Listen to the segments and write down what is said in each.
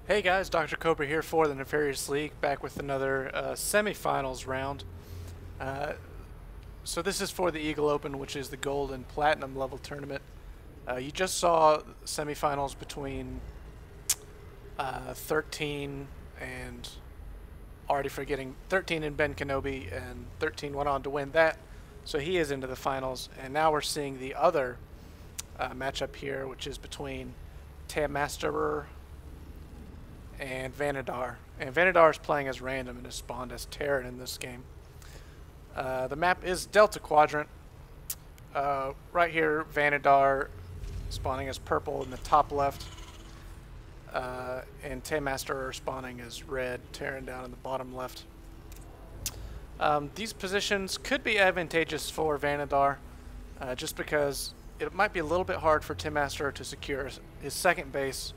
Hey guys, Dr. Cobra here for the Nefarious League, back with another semifinals round. Uh, so this is for the Eagle Open, which is the gold and platinum level tournament. You just saw semifinals between 13 and, already forgetting, 13 and Ben Kenobi, and 13 went on to win that. So he is into the finals, and now we're seeing the other matchup here, which is between tehmasterer and Vanidar. And Vanidar is playing as random and is spawned as Terran in this game. The map is Delta Quadrant. Right here, Vanidar spawning as purple in the top left. And tehmasterer spawning as red, Terran down in the bottom left. These positions could be advantageous for Vanidar, just because it might be a little bit hard for tehmasterer to secure his second base,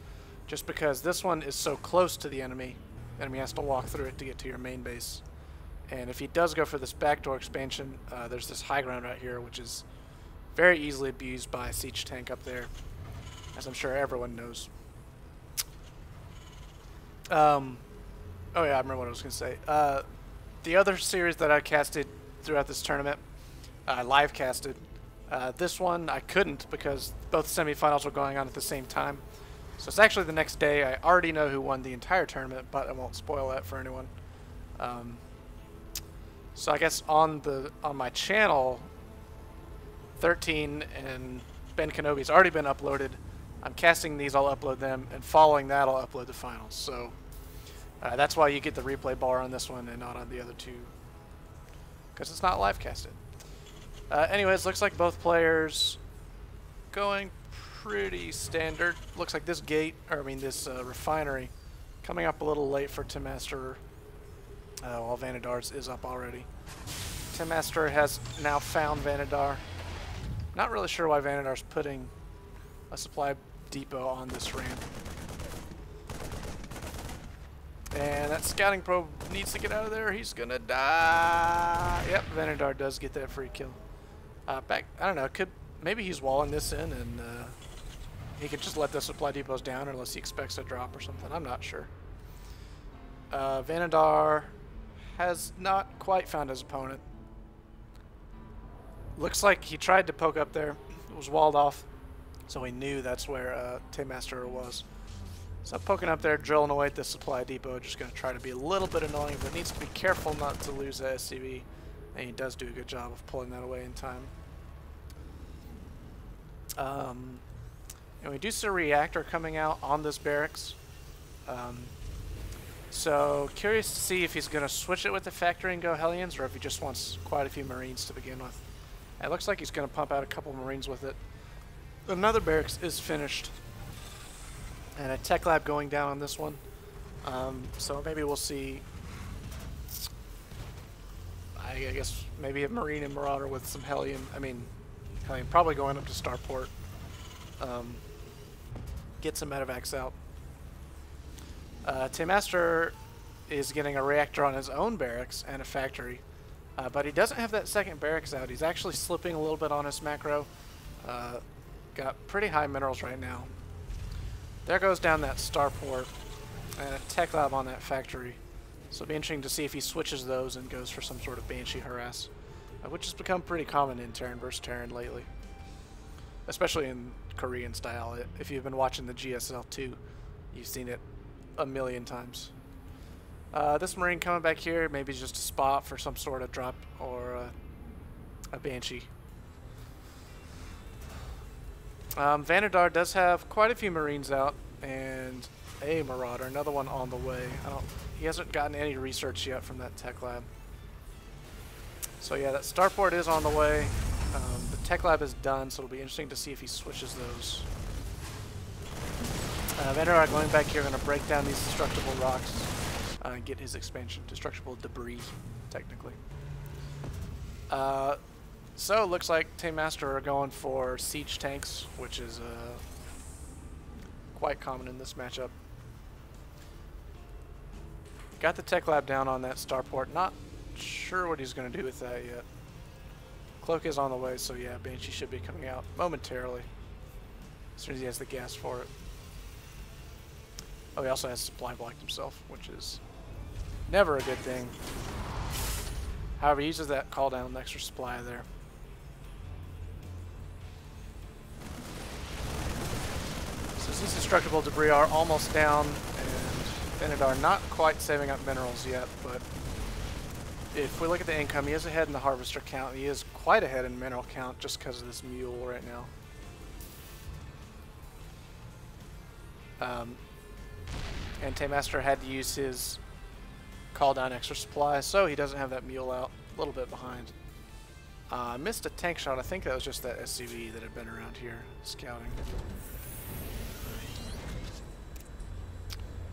just because this one is so close to the enemy. The enemy has to walk through it to get to your main base. And if he does go for this backdoor expansion, there's this high ground right here, which is very easily abused by a siege tank up there, as I'm sure everyone knows. Oh yeah, I remember what I was going to say. The other series that I casted throughout this tournament, I live casted. This one I couldn't because both semifinals were going on at the same time. So it's actually the next day. I already know who won the entire tournament, but I won't spoil that for anyone. So I guess on my channel, 13 and Ben Kenobi's already been uploaded. I'm casting these, I'll upload them, and following that I'll upload the finals. So that's why you get the replay bar on this one and not on the other two, because it's not live casted. Anyways, looks like both players going pretty standard. Looks like this gate, or I mean this refinery, coming up a little late for tehmasterer, while Vanidar's is up already. tehmasterer has now found Vanidar. Not really sure why Vanidar's putting a supply depot on this ramp. And that scouting probe needs to get out of there. He's gonna die. Yep, Vanidar does get that free kill. I don't know, maybe he's walling this in and he could just let the supply depots down unless he expects a drop or something. I'm not sure. Vanidar has not quite found his opponent. Looks like he tried to poke up there. It was walled off, so he knew that's where tehmasterer was. So poking up there, drilling away at the supply depot, just going to try to be a little bit annoying, but needs to be careful not to lose that SCV. And he does do a good job of pulling that away in time. And we do see a reactor coming out on this barracks. So curious to see if he's going to switch it with the factory and go Hellions, or if he just wants quite a few Marines to begin with. It looks like he's going to pump out a couple Marines with it. Another barracks is finished, and a tech lab going down on this one. So maybe we'll see, I guess maybe a Marine and Marauder with some Hellion. Hellion probably going up to Starport. Get some medevacs out. tehmasterer is getting a reactor on his own barracks and a factory, but he doesn't have that second barracks out. He's actually slipping a little bit on his macro. Got pretty high minerals right now. There goes down that Starport and a tech lab on that factory. So it'll be interesting to see if he switches those and goes for some sort of Banshee harass, which has become pretty common in Terran vs. Terran lately, especially in Korean style. If you've been watching the GSL2, you've seen it a million times. This Marine coming back here, maybe just a spot for some sort of drop or a Banshee. Vanidar does have quite a few Marines out and a Marauder, another one on the way. He hasn't gotten any research yet from that tech lab. So yeah, that Starport is on the way. The tech lab is done, so it'll be interesting to see if he switches those. Vanidar going back here, going to break down these destructible rocks and get his expansion. Destructible debris, technically. So it looks like tehmasterer are going for siege tanks, which is quite common in this matchup. Got the tech lab down on that Starport. Not sure what he's going to do with that yet. Cloak is on the way, so yeah, Banshee should be coming out momentarily as soon as he has the gas for it. Oh, he also has supply blocked himself, which is never a good thing. However, he uses that call down extra supply there. So these destructible debris are almost down, and Vanidar not quite saving up minerals yet, but if we look at the income, he is ahead in the harvester count. He is quite ahead in mineral count just because of this mule right now. And Tehmasterer had to use his call down extra supply, so he doesn't have that mule out. A little bit behind. I missed a tank shot. I think that was just that SCV that had been around here scouting.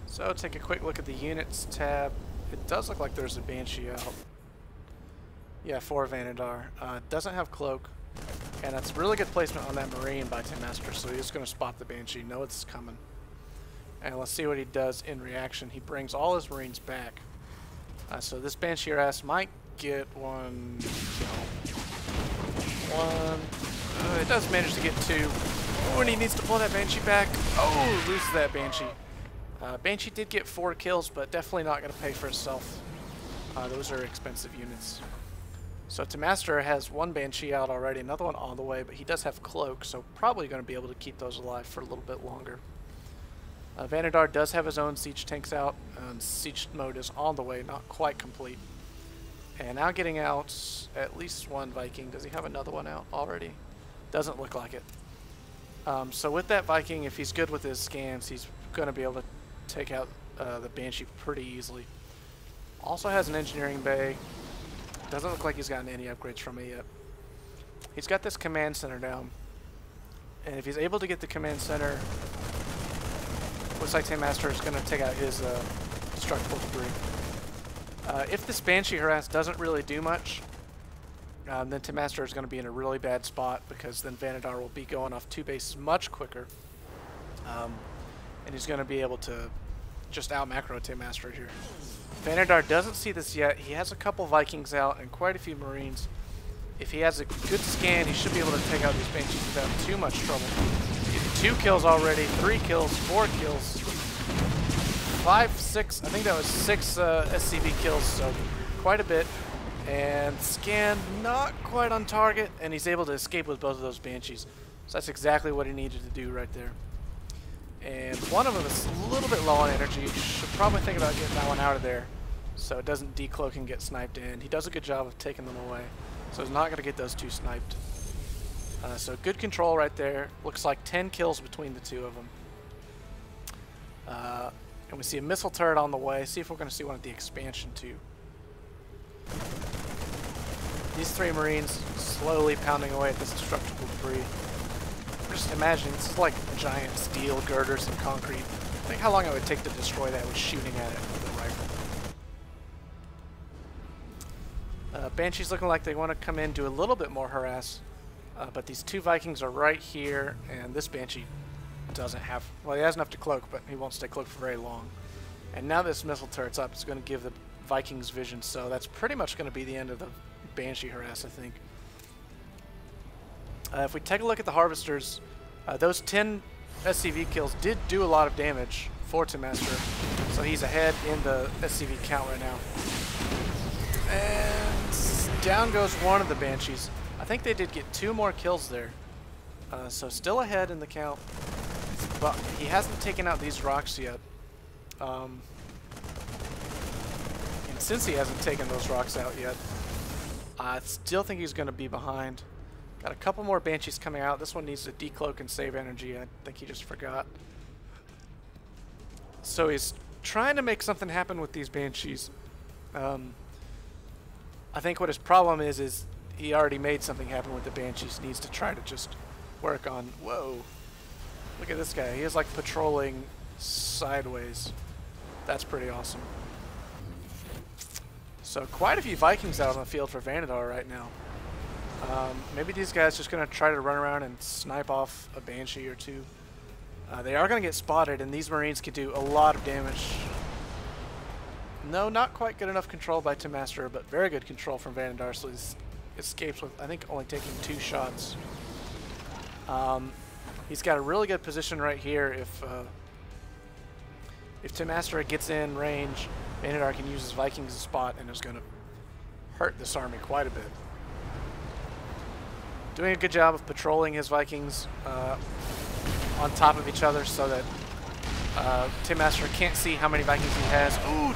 So take a quick look at the units tab. It does look like there's a Banshee out. Yeah, for Vanidar. Doesn't have cloak, and that's really good placement on that Marine by Tehmasterer, so he's going to spot the Banshee, know it's coming. And let's see what he does in reaction. He brings all his Marines back. So this Banshee harass might get one kill. One. It does manage to get two. Oh, and he needs to pull that Banshee back. Oh, loses that Banshee. Banshee did get 4 kills, but definitely not going to pay for itself. Those are expensive units. So Tehmasterer has one Banshee out already, another one on the way, but he does have cloak, so probably going to be able to keep those alive for a little bit longer. Vanidar does have his own siege tanks out, and siege mode is on the way, not quite complete. And now getting out at least one Viking. Does he have another one out already? Doesn't look like it. So with that Viking, if he's good with his scans, he's going to be able to take out the Banshee pretty easily. Also has an engineering bay. Doesn't look like he's gotten any upgrades from it yet. He's got this command center down. And if he's able to get the command center, looks like Tehmasterer is going to take out his destructible debris. If this Banshee harass doesn't really do much, then Tehmasterer is going to be in a really bad spot, because then Vanidar will be going off 2 bases much quicker. And he's going to be able to just out-macro Tehmasterer here. Vanidar doesn't see this yet. He has a couple Vikings out and quite a few Marines. If he has a good scan, he should be able to take out these Banshees without too much trouble. 2 kills already, 3 kills, 4 kills, 5, 6, I think that was 6 SCV kills, so quite a bit. And scan not quite on target, and he's able to escape with both of those Banshees. So that's exactly what he needed to do right there. And one of them is a little bit low on energy. Should probably think about getting that one out of there so it doesn't decloak and get sniped in. He does a good job of taking them away, so he's not going to get those 2 sniped. So good control right there. Looks like 10 kills between the 2 of them. And we see a missile turret on the way. See if we're going to see one at the expansion too. These 3 Marines slowly pounding away at this destructible debris. Just imagining, this is like giant steel girders and concrete. Think how long it would take to destroy that with shooting at it with a rifle. Banshee's looking like they want to come in, do a little bit more harass. But these 2 Vikings are right here, and this Banshee doesn't have... Well, he has enough to cloak, but he won't stay cloaked for very long. And now this missile turret's up. It's going to give the Vikings vision, so that's pretty much going to be the end of the Banshee harass, I think. If we take a look at the Harvesters, those 10 SCV kills did do a lot of damage for Tehmasterer, so he's ahead in the SCV count right now. And down goes one of the Banshees. I think they did get 2 more kills there, so still ahead in the count, but he hasn't taken out these rocks yet. And since he hasn't taken those rocks out yet, I still think he's going to be behind. Got a couple more Banshees coming out. This one needs to decloak and save energy. I think he just forgot. So he's trying to make something happen with these Banshees. I think what his problem is he already made something happen with the Banshees. Needs to try to just work on... Whoa. Look at this guy. He is like patrolling sideways. That's pretty awesome. So quite a few Vikings out on the field for Vanidar right now. Maybe these guys just going to try to run around and snipe off a Banshee or 2. They are going to get spotted, and these Marines could do a lot of damage. No, not quite good enough control by Tehmasterer, but very good control from Vanidar, so he escapes with, I think, only taking 2 shots. He's got a really good position right here if tehmasterer gets in range, Vanidar can use his Vikings to spot and is going to hurt this army quite a bit. Doing a good job of patrolling his Vikings on top of each other so that tehmasterer can't see how many Vikings he has. Ooh,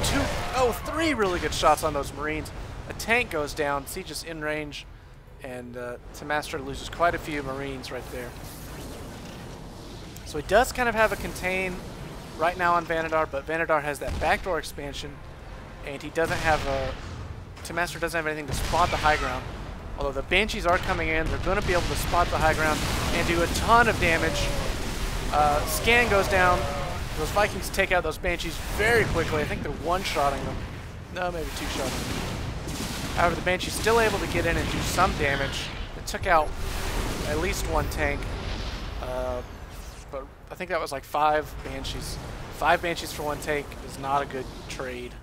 three really good shots on those Marines. A tank goes down, Siege is in range, and tehmasterer loses quite a few Marines right there. So he does kind of have a contain right now on Vanidar, but Vanidar has that backdoor expansion, and he doesn't have tehmasterer doesn't have anything to spot the high ground. Although the Banshees are coming in, they're going to be able to spot the high ground and do a ton of damage. Scan goes down. Those Vikings take out those Banshees very quickly. I think they're one-shotting them. No, maybe two-shotting them. However, the Banshee's still able to get in and do some damage. They took out at least one tank. But I think that was like 5 Banshees. 5 Banshees for one tank is not a good trade.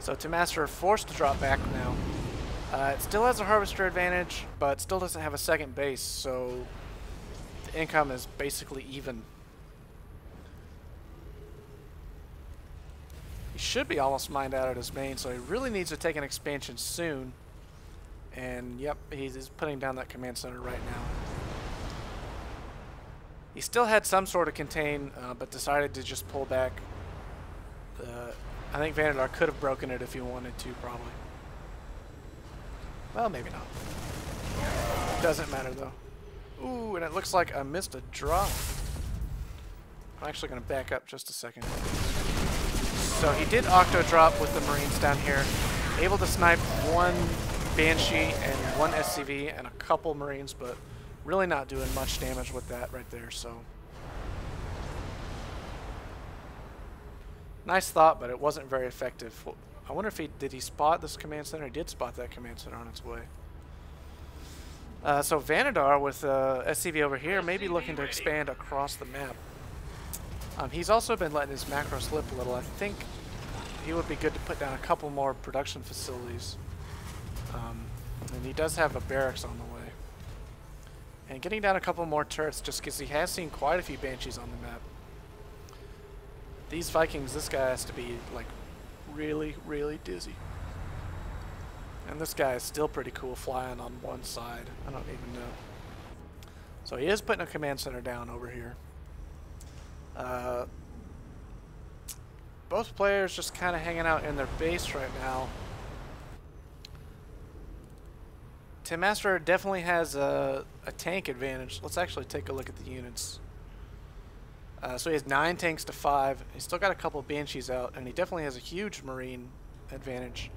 So tehmasterer forced to drop back now. It still has a harvester advantage, but still doesn't have a second base, so the income is basically even. He should be almost mined out at his main, so he really needs to take an expansion soon. And yep, he's putting down that command center right now. He still had some sort of contain, but decided to just pull back. I think Vanidar could have broken it if he wanted to, probably. Well, maybe not. Doesn't matter, though. Ooh, and it looks like I missed a drop. I'm actually going to back up just a second. So he did octo drop with the Marines down here. Able to snipe one Banshee and one SCV and a couple Marines, but really not doing much damage with that right there, so. Nice thought, but it wasn't very effective. I wonder if did he spot this command center? He did spot that command center on its way. So Vanidar with SCV over here may be looking to expand across the map. He's also been letting his macro slip a little. I think he would be good to put down a couple more production facilities. And he does have a barracks on the way. And getting down a couple more turrets just because he has seen quite a few Banshees on the map. These Vikings, this guy has to be like really, really dizzy. And this guy is still pretty cool flying on one side. I don't even know. So he is putting a command center down over here. Both players just kind of hanging out in their base right now. tehmasterer definitely has a tank advantage. Let's actually take a look at the units. So he has 9 tanks to 5. He's still got a couple Banshees out, and he definitely has a huge Marine advantage.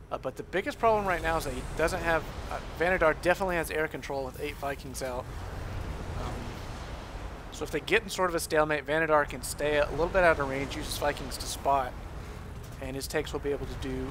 But the biggest problem right now is that he doesn't have... Vanidar definitely has air control with 8 Vikings out. So if they get in sort of a stalemate, Vanidar can stay a little bit out of range, use his Vikings to spot, and his tanks will be able to do